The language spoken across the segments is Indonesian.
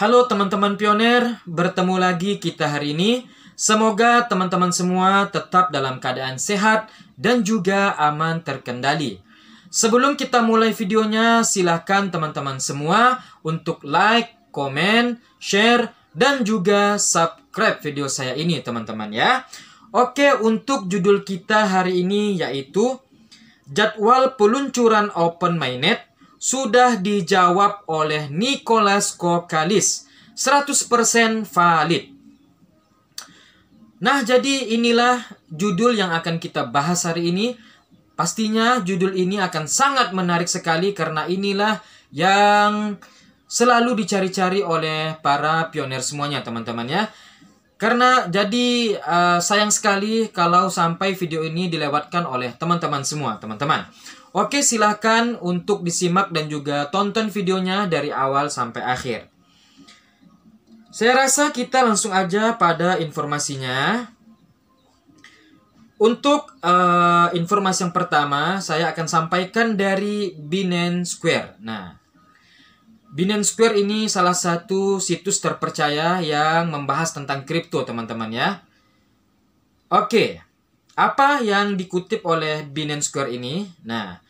Halo teman-teman pioner, bertemu lagi kita hari ini. Semoga teman-teman semua tetap dalam keadaan sehat dan juga aman terkendali. Sebelum kita mulai videonya, silahkan teman-teman semua untuk like, komen, share, dan juga subscribe video saya ini teman-teman ya. Oke, untuk judul kita hari ini yaitu jadwal peluncuran Open Mainnet sudah dijawab oleh Nicholas Kokalis, 100% valid. Nah, jadi inilah judul yang akan kita bahas hari ini. Pastinya judul ini akan sangat menarik sekali karena inilah yang selalu dicari-cari oleh para pioner semuanya, teman-teman ya. Karena jadi sayang sekali kalau sampai video ini dilewatkan oleh teman-teman semua, teman-teman. Oke, silahkan untuk disimak dan juga tonton videonya dari awal sampai akhir. Saya rasa kita langsung aja pada informasinya. Untuk informasi yang pertama, saya akan sampaikan dari Binance Square. Nah, Binance Square ini salah satu situs terpercaya yang membahas tentang kripto, teman-teman ya. Oke. Apa yang dikutip oleh Binance Square ini? Nah,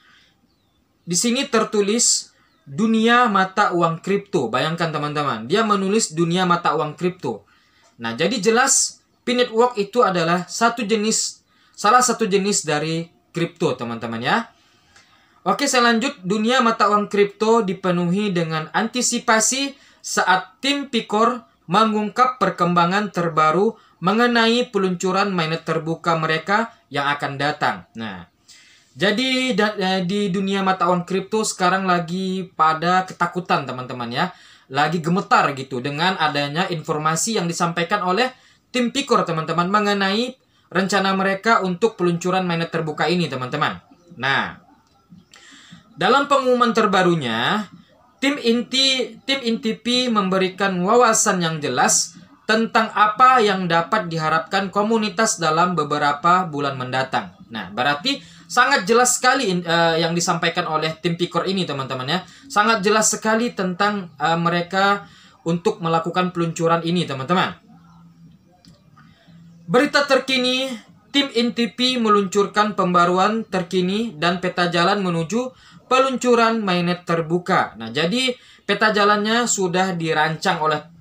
di sini tertulis dunia mata uang kripto. Bayangkan teman-teman, dia menulis dunia mata uang kripto. Nah, jadi jelas P-Network itu adalah salah satu jenis dari kripto, teman-teman ya. Oke, saya lanjut. Dunia mata uang kripto dipenuhi dengan antisipasi saat tim Picor mengungkap perkembangan terbaru mengenai peluncuran mainnet terbuka mereka yang akan datang. Nah, jadi di dunia mata uang kripto sekarang lagi pada ketakutan, teman-teman ya. Lagi gemetar gitu dengan adanya informasi yang disampaikan oleh tim Picor, teman-teman, mengenai rencana mereka untuk peluncuran mainnet terbuka ini, teman-teman. Nah, dalam pengumuman terbarunya, tim inti P memberikan wawasan yang jelas tentang apa yang dapat diharapkan komunitas dalam beberapa bulan mendatang. Nah, berarti sangat jelas sekali yang disampaikan oleh tim Picor ini, teman-teman ya. Sangat jelas sekali tentang mereka untuk melakukan peluncuran ini, teman-teman. Berita terkini, tim inti P meluncurkan pembaruan terkini dan peta jalan menuju peluncuran mainnet terbuka. Nah, jadi peta jalannya sudah dirancang oleh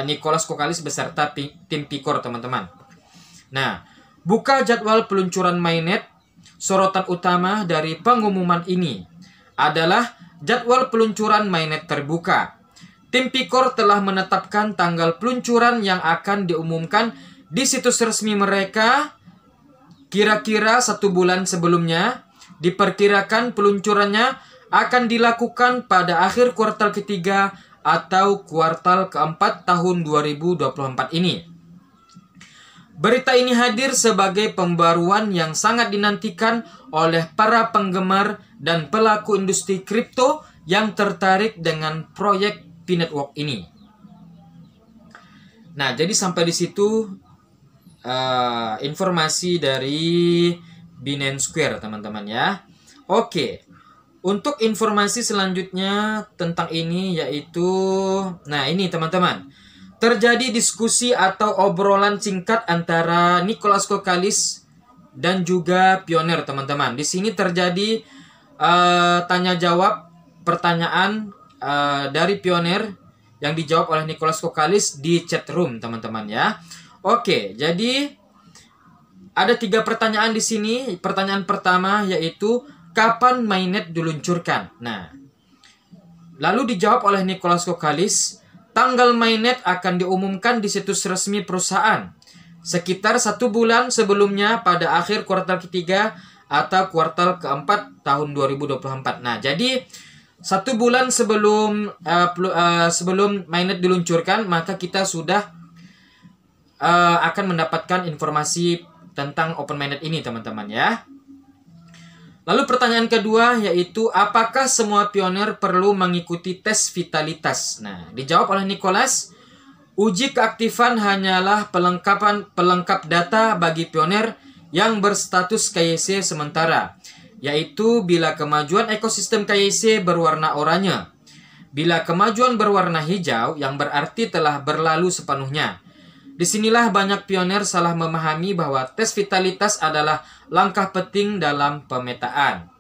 Nicholas Kokalis beserta tim Picor, teman-teman. Nah, buka jadwal peluncuran mainnet. Sorotan utama dari pengumuman ini adalah jadwal peluncuran mainnet terbuka. Tim Picor telah menetapkan tanggal peluncuran yang akan diumumkan di situs resmi mereka kira-kira 1 bulan sebelumnya. Diperkirakan peluncurannya akan dilakukan pada akhir kuartal ketiga atau kuartal keempat tahun 2024 ini. Berita ini hadir sebagai pembaruan yang sangat dinantikan oleh para penggemar dan pelaku industri kripto yang tertarik dengan proyek P-Network ini. Nah, jadi sampai di situ informasi dari Binance Square, teman-teman ya. Oke. Untuk informasi selanjutnya tentang ini yaitu, nah ini teman-teman, terjadi diskusi atau obrolan singkat antara Nicholas Kokalis dan juga pioner, teman-teman. Di sini terjadi tanya jawab pertanyaan dari pioner yang dijawab oleh Nicholas Kokalis di chat room, teman-teman ya. Oke, jadi ada 3 pertanyaan di sini. Pertanyaan pertama yaitu kapan mainnet diluncurkan? Nah, lalu dijawab oleh Nicholas Kokalis, tanggal mainnet akan diumumkan di situs resmi perusahaan sekitar 1 bulan sebelumnya pada akhir kuartal ketiga atau kuartal keempat tahun 2024. Nah, jadi 1 bulan sebelum mainnet diluncurkan, maka kita sudah akan mendapatkan informasi tentang Open Mainnet ini, teman-teman ya. Lalu pertanyaan kedua yaitu apakah semua pioner perlu mengikuti tes vitalitas? Nah, dijawab oleh Nicholas, uji keaktifan hanyalah pelengkap data bagi pioner yang berstatus KYC sementara, yaitu bila kemajuan ekosistem KYC berwarna oranye. Bila kemajuan berwarna hijau, yang berarti telah berlalu sepenuhnya. Disinilah banyak pioner salah memahami bahwa tes vitalitas adalah langkah penting dalam pemetaan.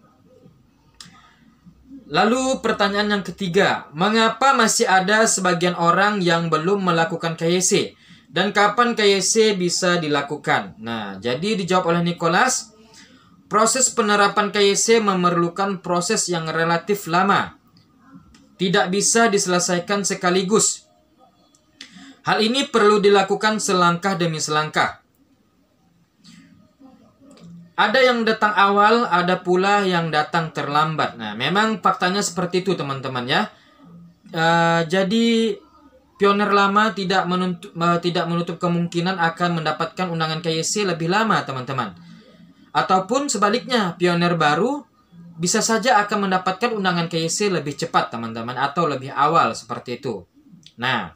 Lalu pertanyaan yang ketiga, mengapa masih ada sebagian orang yang belum melakukan KYC? Dan kapan KYC bisa dilakukan? Nah, jadi dijawab oleh Nicholas, proses penerapan KYC memerlukan proses yang relatif lama. Tidak bisa diselesaikan sekaligus. Hal ini perlu dilakukan selangkah demi selangkah. Ada yang datang awal, ada pula yang datang terlambat. Nah, memang faktanya seperti itu teman-teman ya. Jadi pioner lama tidak menutup kemungkinan akan mendapatkan undangan KYC lebih lama teman-teman. Ataupun sebaliknya, pioner baru bisa saja akan mendapatkan undangan KYC lebih cepat teman-teman, atau lebih awal seperti itu. Nah,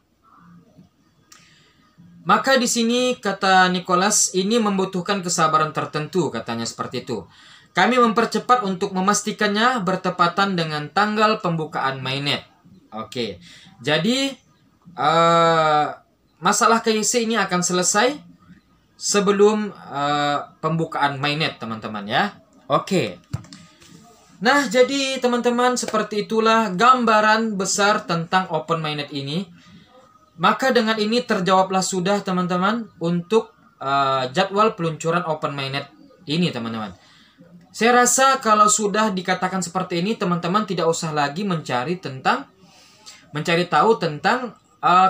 maka di sini kata Nicholas ini membutuhkan kesabaran tertentu, katanya seperti itu. Kami mempercepat untuk memastikannya bertepatan dengan tanggal pembukaan mainnet. Oke, jadi masalah KYC ini akan selesai sebelum pembukaan mainnet teman-teman ya. Oke. Nah, jadi teman-teman seperti itulah gambaran besar tentang open mainnet ini. Maka dengan ini terjawablah sudah teman-teman untuk jadwal peluncuran open mainnet ini teman-teman. Saya rasa kalau sudah dikatakan seperti ini, teman-teman tidak usah lagi mencari tahu tentang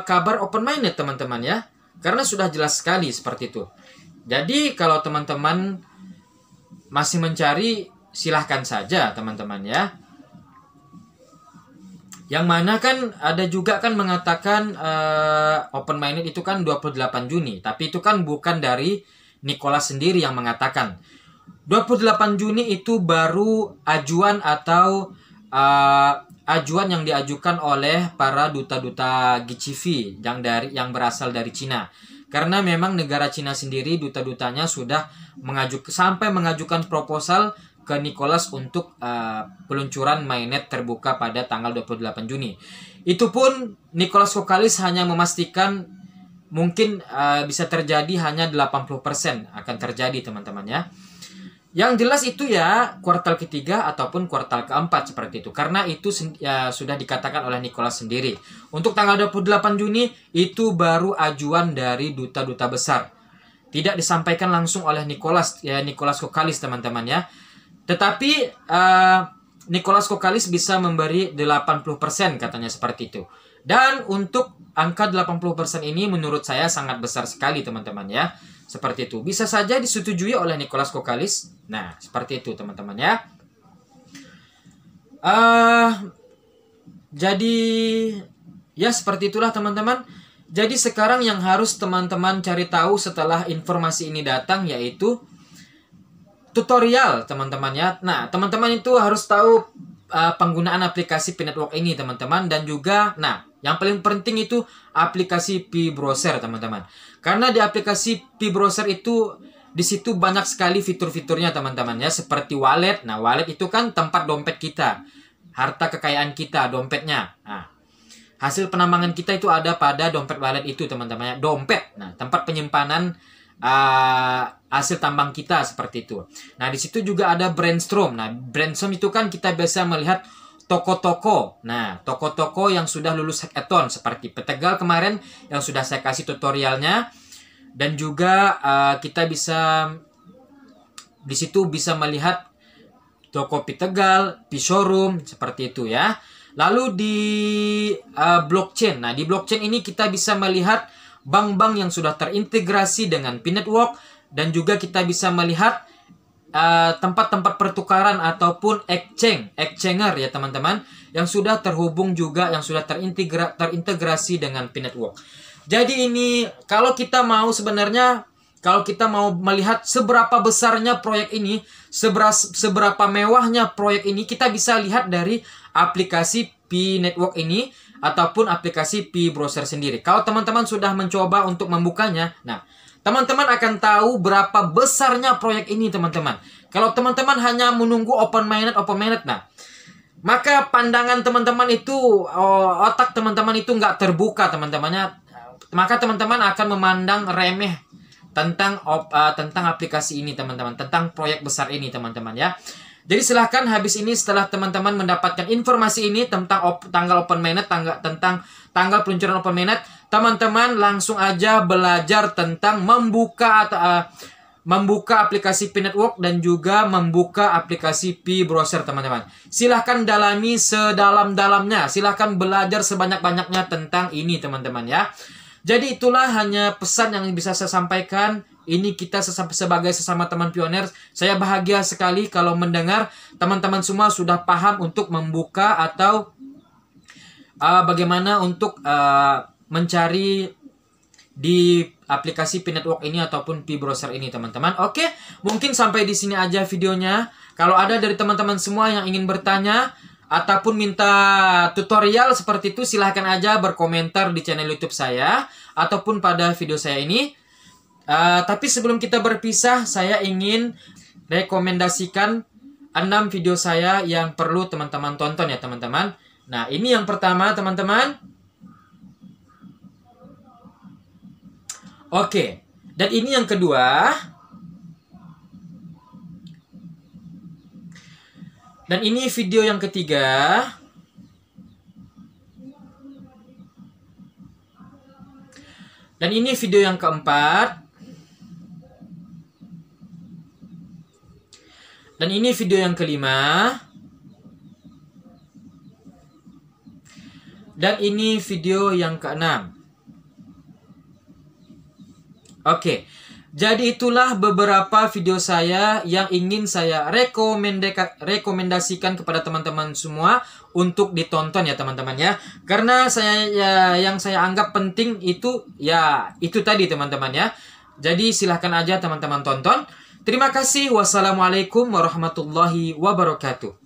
kabar open mainnet teman-teman ya. Karena sudah jelas sekali seperti itu. Jadi kalau teman-teman masih mencari, silahkan saja teman-teman ya. Yang mana kan ada juga kan mengatakan open mainnet itu kan 28 Juni. Tapi itu kan bukan dari Nicholas sendiri yang mengatakan. 28 Juni itu baru ajuan atau ajuan yang diajukan oleh para duta-duta GCV yang berasal dari Cina. Karena memang negara Cina sendiri duta-dutanya sudah sampai mengajukan proposal ke Nicholas untuk peluncuran mainnet terbuka pada tanggal 28 Juni. Itu pun Nicholas Kokkalis hanya memastikan mungkin bisa terjadi hanya 80% akan terjadi teman-teman ya. Yang jelas itu ya kuartal ketiga ataupun kuartal keempat seperti itu. Karena itu ya, sudah dikatakan oleh Nicholas sendiri. Untuk tanggal 28 Juni itu baru ajuan dari duta-duta besar. Tidak disampaikan langsung oleh Nicholas Kokkalis teman-teman ya. Tetapi Nicholas Kokkalis bisa memberi 80% katanya seperti itu. Dan untuk angka 80% ini menurut saya sangat besar sekali teman-teman ya. Seperti itu. Bisa saja disetujui oleh Nicholas Kokkalis. Nah, seperti itu teman-teman ya. Jadi ya seperti itulah teman-teman. Jadi sekarang yang harus teman-teman cari tahu setelah informasi ini datang yaitu tutorial teman-teman ya. Nah, teman-teman itu harus tahu penggunaan aplikasi P-Network ini teman-teman. Dan juga, nah, yang paling penting itu aplikasi P-Browser teman-teman. Karena di aplikasi P-Browser itu di situ banyak sekali fitur-fiturnya teman-teman ya. Seperti wallet. Nah, wallet itu kan tempat dompet kita. Harta kekayaan kita, dompetnya. Nah, hasil penambangan kita itu ada pada dompet wallet itu teman-teman ya. Dompet. Nah, tempat penyimpanan hasil tambang kita seperti itu. Nah, di situ juga ada Brainstorm. Nah, Brainstorm itu kan kita bisa melihat toko-toko. Nah, toko-toko yang sudah lulus hackathon seperti Petegal kemarin yang sudah saya kasih tutorialnya. Dan juga kita bisa di situ bisa melihat toko Petegal, P-Showroom seperti itu ya. Lalu di blockchain. Nah, di blockchain ini kita bisa melihat bank-bank yang sudah terintegrasi dengan P-Network. Dan juga kita bisa melihat tempat-tempat pertukaran ataupun exchanger ya teman-teman. Yang sudah terhubung juga, yang sudah terintegrasi dengan P-Network. Jadi ini kalau kita mau melihat seberapa besarnya proyek ini, seberapa mewahnya proyek ini, kita bisa lihat dari aplikasi P-Network ini ataupun aplikasi P-Browser sendiri. Kalau teman-teman sudah mencoba untuk membukanya, nah, teman-teman akan tahu berapa besarnya proyek ini, teman-teman. Kalau teman-teman hanya menunggu open mainnet, nah, maka pandangan teman-teman itu, otak teman-teman itu nggak terbuka teman-temannya. Maka teman-teman akan memandang remeh tentang aplikasi ini teman-teman, tentang proyek besar ini teman-teman ya. Jadi silahkan habis ini setelah teman-teman mendapatkan informasi ini tentang tanggal open mainnet, tentang tanggal peluncuran open mainnet, teman-teman langsung aja belajar tentang membuka aplikasi P-Network dan juga membuka aplikasi P-Browser teman-teman. Silahkan dalami sedalam-dalamnya, silahkan belajar sebanyak-banyaknya tentang ini teman-teman ya. Jadi itulah hanya pesan yang bisa saya sampaikan. Ini kita sebagai sesama teman pionir, saya bahagia sekali kalau mendengar teman-teman semua sudah paham untuk membuka atau bagaimana untuk mencari di aplikasi P-Network ini ataupun P-Browser ini teman-teman. Oke, mungkin sampai di sini aja videonya. Kalau ada dari teman-teman semua yang ingin bertanya ataupun minta tutorial seperti itu, silahkan aja berkomentar di channel YouTube saya ataupun pada video saya ini. Tapi sebelum kita berpisah, saya ingin rekomendasikan 6 video saya yang perlu teman-teman tonton ya teman-teman. Nah, ini yang pertama teman-teman. Oke, dan ini yang kedua. Dan ini video yang ketiga. Dan ini video yang keempat. Dan ini video yang kelima. Dan ini video yang keenam. Oke, jadi itulah beberapa video saya yang ingin saya rekomendasikan kepada teman-teman semua untuk ditonton ya teman-teman ya. Karena yang saya anggap penting itu ya itu tadi teman-teman ya. Jadi silahkan aja teman-teman tonton. Terima kasih. Wassalamualaikum warahmatullahi wabarakatuh.